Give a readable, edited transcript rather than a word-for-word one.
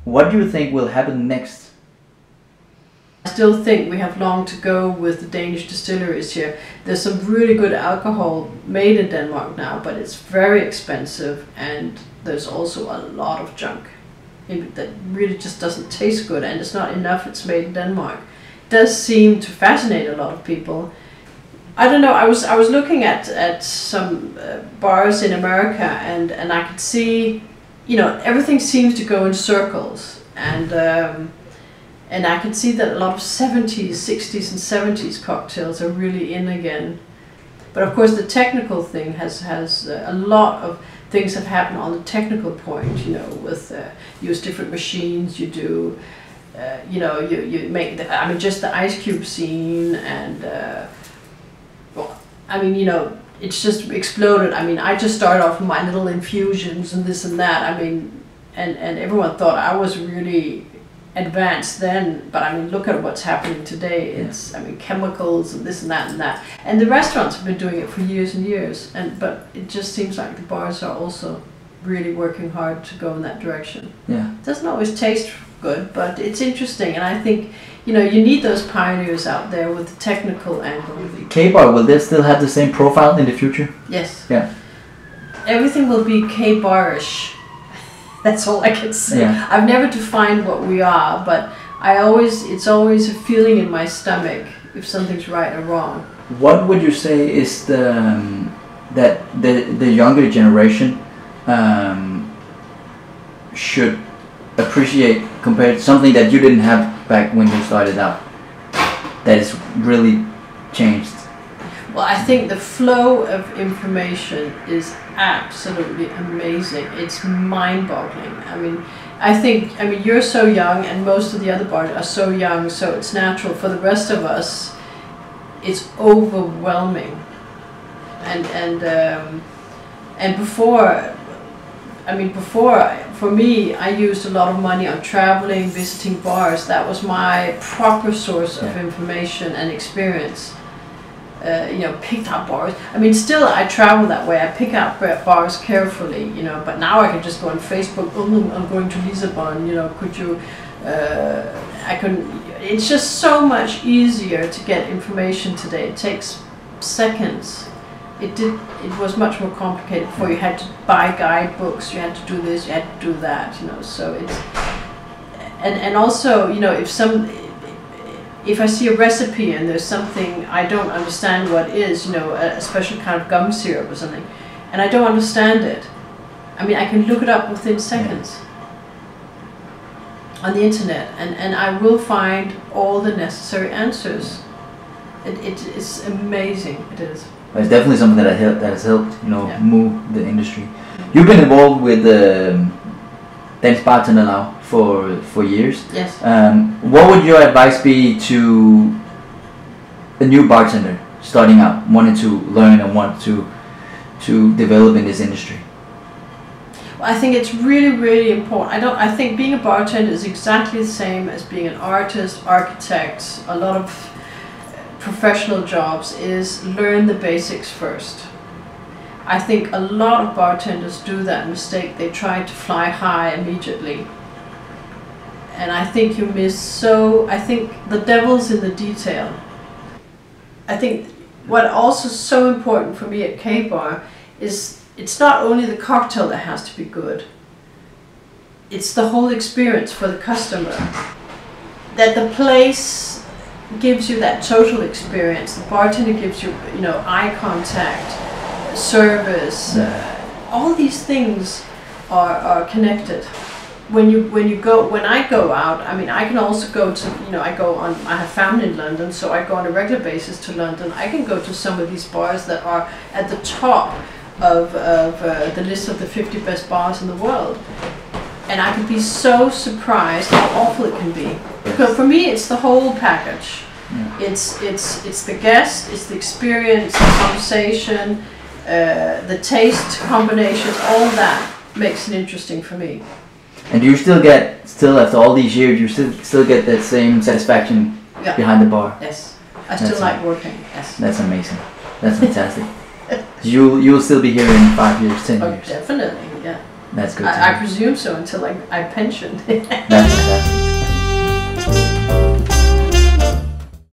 What do you think will happen next? I still think we have long to go with the Danish distilleries here. There's some really good alcohol made in Denmark now, but it's very expensive, and there's also a lot of junk that really just doesn't taste good, and it's not enough it's made in Denmark. It does seem to fascinate a lot of people. I don't know, I was looking at some bars in America, and I could see, you know, everything seems to go in circles, and I can see that a lot of 70s, 60s and 70s cocktails are really in again. But of course the technical thing has a lot of things have happened on the technical point, you know, with use different machines, you do, you know, you make the, I mean, just the ice cube scene, and well, I mean, you know, it's just exploded. I mean, I just started off with my little infusions and this and that. I mean, and everyone thought I was really advanced then, but I mean, look at what's happening today. It's, I mean, chemicals and this and that and that. And the restaurants have been doing it for years and years. But it just seems like the bars are also really working hard to go in that direction. Yeah. It doesn't always taste good, but it's interesting. And I think, you know, you need those pioneers out there with the technical angle. K-bar, will they still have the same profile in the future? Yes. Yeah. Everything will be K-barish. That's all I can say. Yeah. I've never defined what we are, but it's always a feeling in my stomach if something's right or wrong. What would you say is that the younger generation should appreciate compared to something that you didn't have back when you started out, that is really changed? Well, I think the flow of information is absolutely amazing. It's mind-boggling. I mean, you're so young, and most of the other bars are so young, so it's natural. For the rest of us, it's overwhelming. And before, for me, I used a lot of money on traveling, visiting bars. That was my proper source of information and experience. You know, picked out bars. I mean, still I travel that way. I pick out bars carefully, you know, but now I can just go on Facebook, I'm going to Lisbon, you know, could you, it's just so much easier to get information today. It takes seconds. It was much more complicated before. You had to buy guidebooks, you had to do this, you had to do that, you know, so it's, and also, you know, if I see a recipe and there's something I don't understand what is, you know, a special kind of gum syrup or something, and I don't understand it, I mean, I can look it up within seconds on the internet, and I will find all the necessary answers. It's amazing, it is. It's definitely something that has helped, you know, move the industry. You've been involved with Dansk Bartender now for years. Yes. What would your advice be to a new bartender starting out, wanting to learn and want to develop in this industry? Well, I think it's really, really important. I think being a bartender is exactly the same as being an artist, architect, a lot of professional jobs, is learn the basics first. I think a lot of bartenders do that mistake. They try to fly high immediately. And I think you miss I think the devil's in the detail. I think what also is so important for me at K-Bar is it's not only the cocktail that has to be good. It's the whole experience for the customer. That the place gives you that total experience. The bartender gives you, you know, eye contact, service, all these things are connected. When I go out, I mean, I can also go to, you know, I have family in London, so I go on a regular basis to London. I can go to some of these bars that are at the top of the list of the 50 best bars in the world. And I can be so surprised how awful it can be. Because for me, it's the whole package. Yeah. It's the guest, it's the experience, the conversation, the taste combinations, all that makes it interesting for me. And do you still after all these years, you still get that same satisfaction behind the bar? Yes, I still like working. Yes, that's amazing. That's fantastic. You'll still be here in 5 years, 10 years. Definitely, yeah. That's good. I presume so until I pension. That's fantastic.